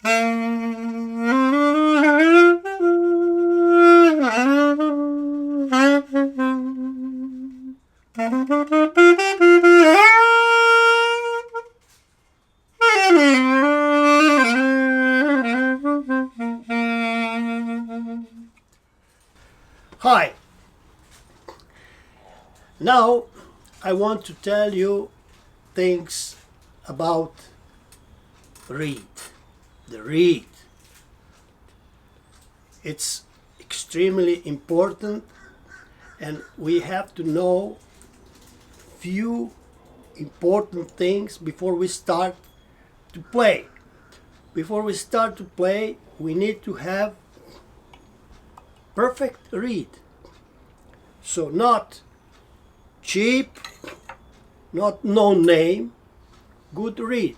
Hi. Now I want to tell you things about reed. The reed. It's extremely important, and we have to know few important things before we start to play. Before we start to play, we need to have perfect reed. So not cheap, not no name, good reed.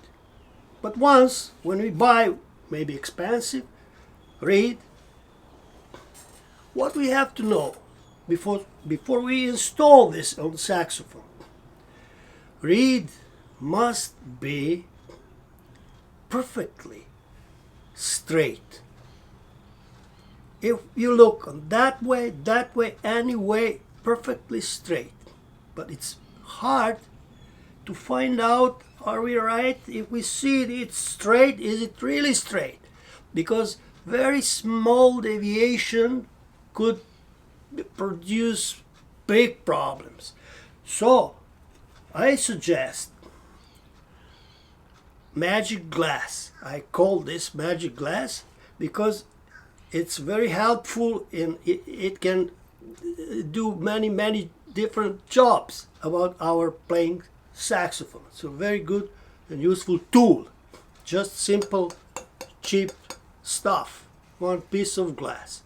But once when we buy maybe expensive reed, what we have to know before we install this on saxophone, reed must be perfectly straight. If you look on that way, any way, perfectly straight. But it's hard to find out, are we right? If we see it's straight, is it really straight? Because very small deviation could produce big problems. So I suggest magic glass. I call this magic glass because it's very helpful and it can do many different jobs about our playing saxophone. So very good and useful tool. Just simple, cheap stuff. One piece of glass.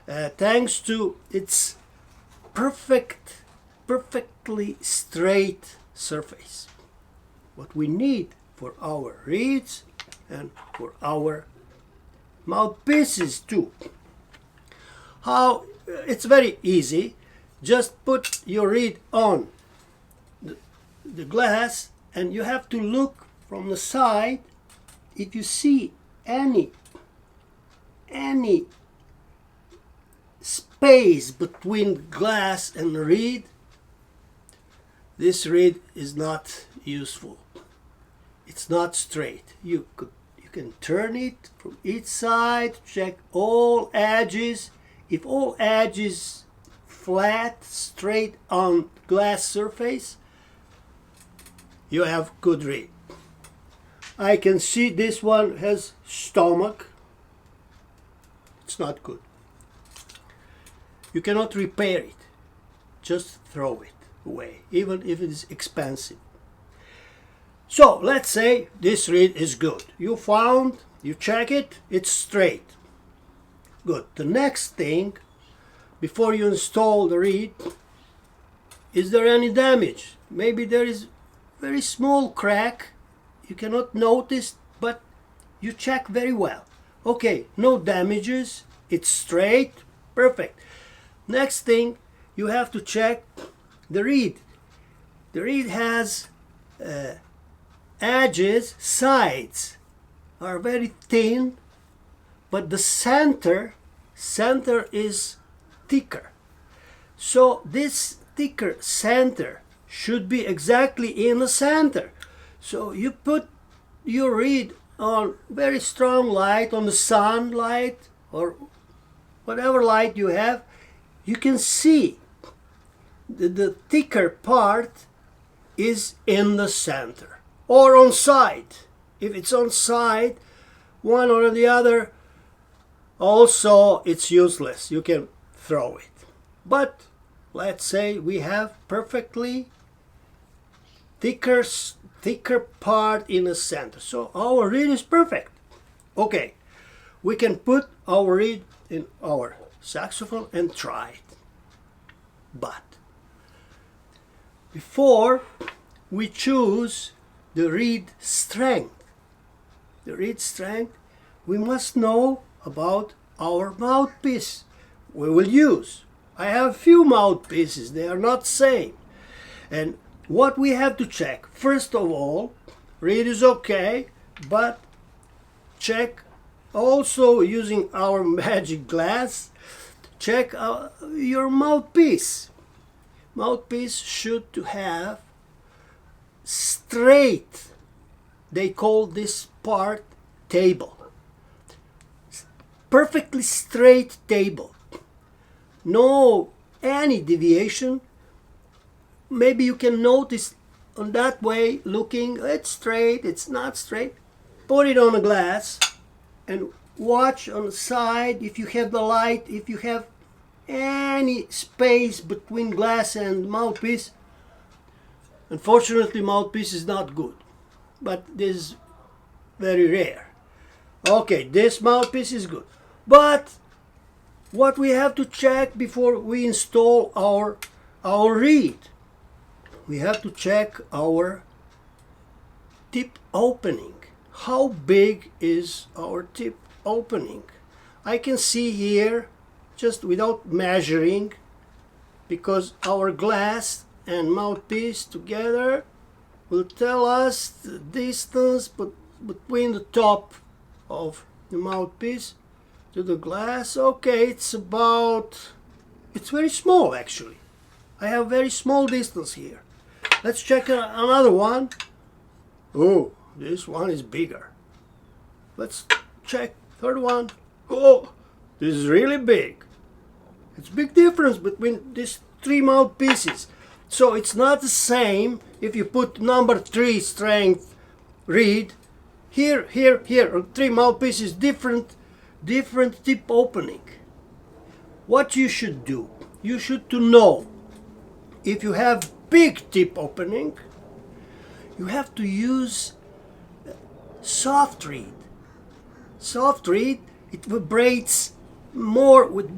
Thanks to its perfectly straight surface. What we need for our reeds and for our mouthpieces too. How? It's very easy. Just put your reed on the glass, and you have to look from the side. If you see any space between glass and reed, this reed is not useful. It's not straight. You can turn it from each side, check all edges. If all edges flat, straight on glass surface, you have good reed. I can see this one has stomach. It's not good. You cannot repair it. Just throw it away, even if it is expensive. So let's say this reed is good. You check it, it's straight. Good. The next thing, before you install the reed, is there any damage? Maybe there is very small crack. You cannot notice, but you check very well. Okay, no damages. It's straight. Perfect. Next thing, you have to check the reed. The reed has edges, sides are very thin, but the center is thicker. So this thicker center should be exactly in the center. So you put your reed on very strong light, on the sunlight or whatever light you have, you can see the thicker part is in the center or on side. If it's on side, one or the other, also it's useless. You can throw it. But let's say we have perfectly thicker part in the center. So our reed is perfect. Okay, we can put our reed in our saxophone and try it. But before we choose the reed strength, we must know about our mouthpiece we will use. I have few mouthpieces, they are not same. And what we have to check, first of all, reed is okay, but check Also, using our magic glass, check your mouthpiece. Mouthpiece should to have straight, they call this part table, perfectly straight table, no any deviation. Maybe you can notice on that way, looking, it's straight, it's not straight. Put it on a glass and watch on the side if you have the light, if you have any space between glass and mouthpiece. Unfortunately, mouthpiece is not good, but this is very rare. Okay, this mouthpiece is good, but what we have to check before we install our reed, we have to check our tip opening. How big is our tip opening? I can see here, just without measuring, because our glass and mouthpiece together will tell us the distance between the top of the mouthpiece to the glass. Okay, it's very small actually. I have very small distance here. Let's check another one. Oh, this one is bigger. Let's check third one. Oh, this is really big. It's a big difference between these three mouthpieces. So it's not the same if you put number 3 strength reed here, three mouthpieces, different tip opening. What you should do, you should to know if you have big tip opening, you have to use soft reed. Soft reed, it vibrates more with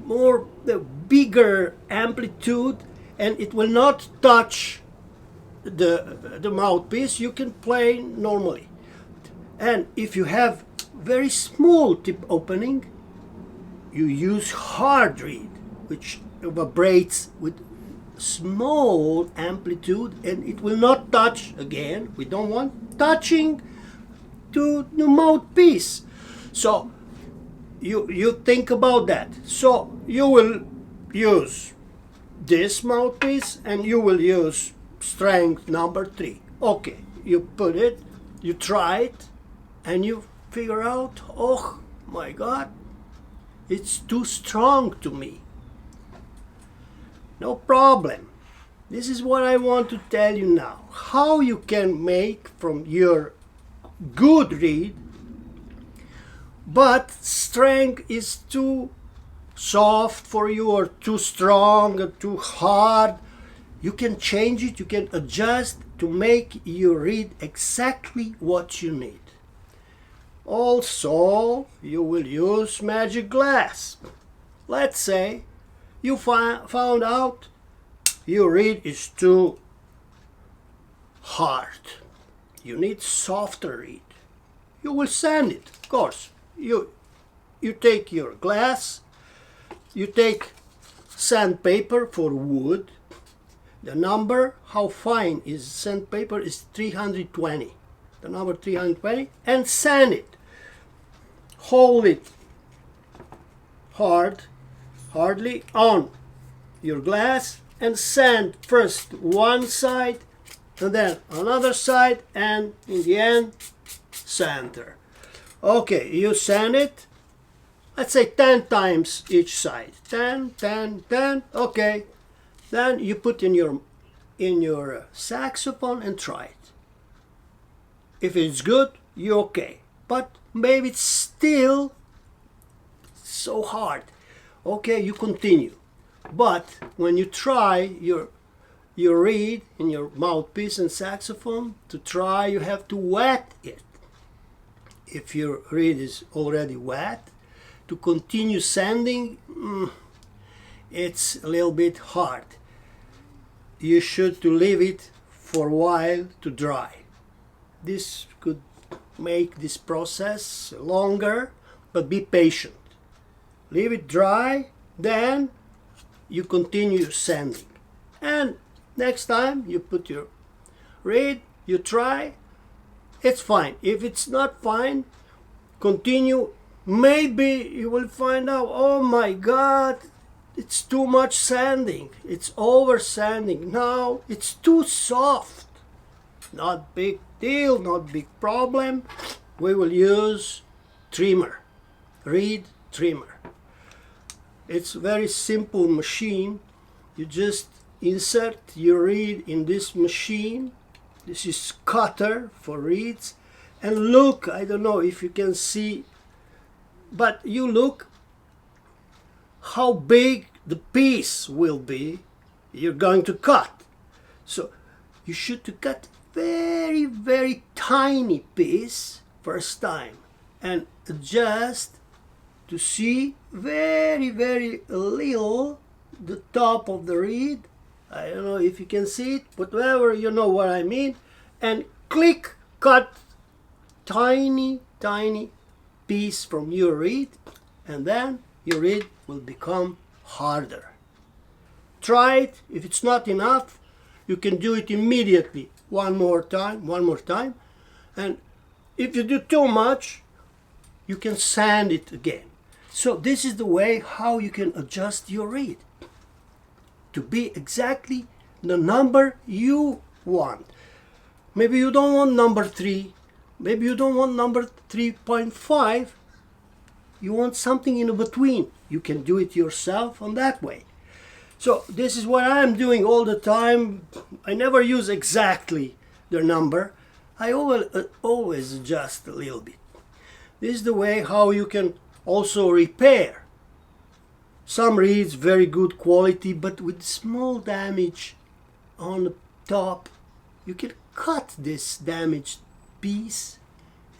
the bigger amplitude, and it will not touch the mouthpiece. You can play normally. And if you have very small tip opening, you use hard reed, which vibrates with small amplitude, and it will not touch again. We don't want touching to the mouthpiece. So you think about that. So you will use this mouthpiece and you will use strength number 3. Okay, you put it, you try it, and you figure out, oh my God, it's too strong to me. No problem. This is what I want to tell you now. How you can make from your good reed, but strength is too soft for you, or too strong, or too hard. You can change it, you can adjust to make your reed exactly what you need. Also, you will use magic glass. Let's say you found out your reed is too hard. You need softer reed. You will sand it, of course. You take your glass, you take sandpaper for wood. The number, how fine is sandpaper, is 320. The number 320, and sand it. Hold it hardly on your glass, and sand first one side and then another side, and in the end center. Okay, you sand it, let's say 10 times each side. 10. Okay, then you put in your saxophone and try it. If it's good, you're okay, but maybe it's still so hard. Okay, you continue. But when you try your reed in your mouthpiece and saxophone, to try you have to wet it. If your reed is already wet, to continue sanding, it's a little bit hard. You should to leave it for a while to dry. This could make this process longer, but be patient. Leave it dry, then you continue sanding. And next time you put your reed, you try, it's fine. If it's not fine, continue maybe you will find out, oh my God, it's too much sanding. It's over sanding. Now it's too soft. Not big deal, not big problem. We will use trimmer, reed trimmer. It's a very simple machine. You just insert your reed in this machine. This is cutter for reeds. And look, I don't know if you can see, but you look how big the piece will be you're going to cut. So you should to cut very, very tiny piece first time and adjust to see very, very little the top of the reed. I don't know if you can see it, but whatever, you know what I mean. And click, cut tiny, tiny piece from your reed, and then your reed will become harder. Try it. If it's not enough, you can do it immediately. One more time. And if you do too much, you can sand it again. So this is the way how you can adjust your reed to be exactly the number you want. Maybe you don't want number 3. Maybe you don't want number 3.5. You want something in between. You can do it yourself on that way. So this is what I'm doing all the time. I never use exactly the number. I always adjust a little bit. This is the way how you can also repair. Some reeds very good quality, but with small damage on the top. You can cut this damaged piece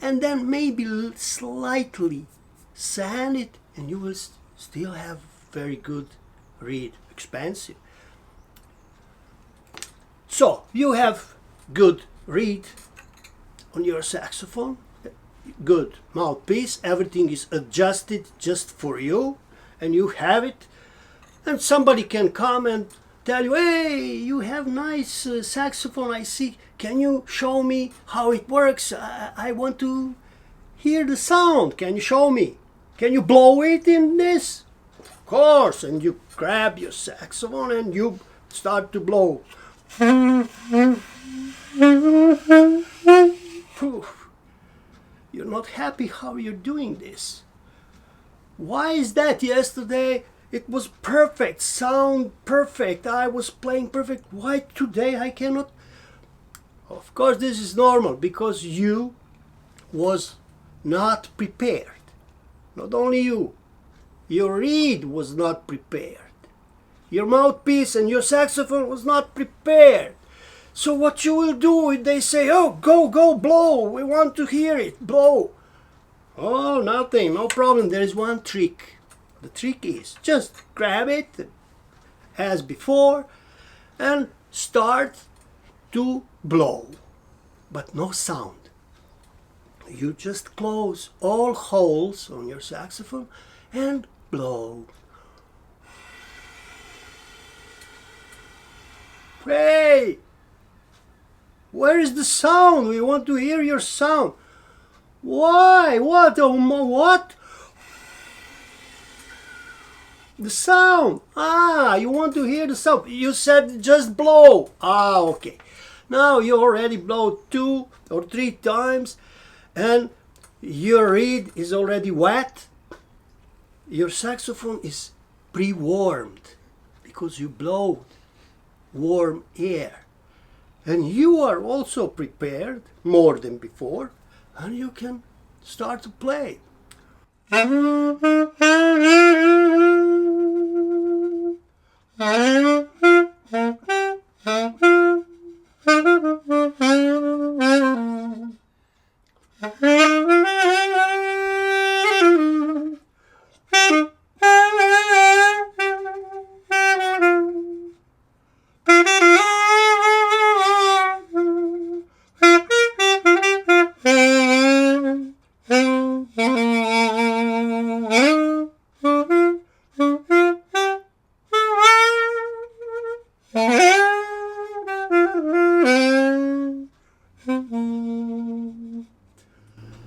and then maybe slightly sand it, and you will still have very good reed. Expensive. So you have good reed on your saxophone, good mouthpiece, everything is adjusted just for you, and you have it, and somebody can come and tell you, hey, you have nice saxophone, I see, can you show me how it works? I want to hear the sound, can you show me? Can you blow it in this? Of course, and you grab your saxophone and you start to blow. You're not happy how you're doing this. Why is that? Yesterday it was perfect, sound perfect, I was playing perfect. Why today I cannot? Of course this is normal, because you was not prepared. Not only you, your reed was not prepared. Your mouthpiece and your saxophone was not prepared. So what you will do if they say, oh, go, blow, we want to hear it, blow. Oh, nothing, no problem. There is one trick. The trick is just grab it as before and start to blow, but no sound. You just close all holes on your saxophone and blow. Hey, where is the sound? We want to hear your sound. Why? What? What? The sound. Ah, you want to hear the sound. You said just blow. Ah, okay. Now you already blow 2 or 3 times and your reed is already wet. Your saxophone is pre-warmed because you blow warm air. And you are also prepared more than before, and you can start to play.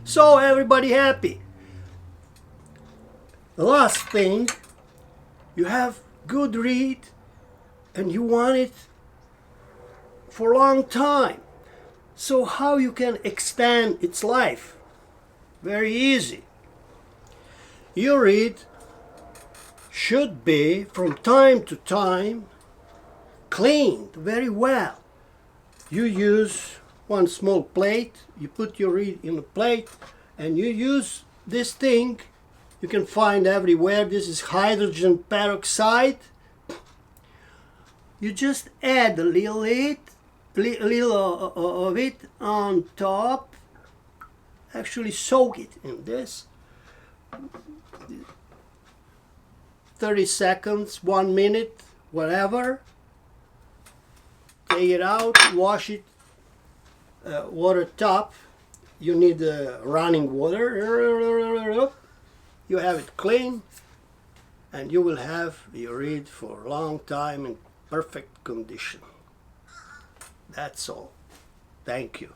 So everybody happy. The last thing, you have good read and you want it for a long time. So how you can extend its life? Very easy. Your reed should be from time to time cleaned very well. You use one small plate, you put your reed in a plate and you use this thing. You can find everywhere. This is hydrogen peroxide. You just add a little of it on top. Actually soak it in this. 30 seconds, 1 minute, whatever. Take it out, wash it, water top. You need running water. You have it clean, and you will have your reed for a long time in perfect condition. That's all. Thank you.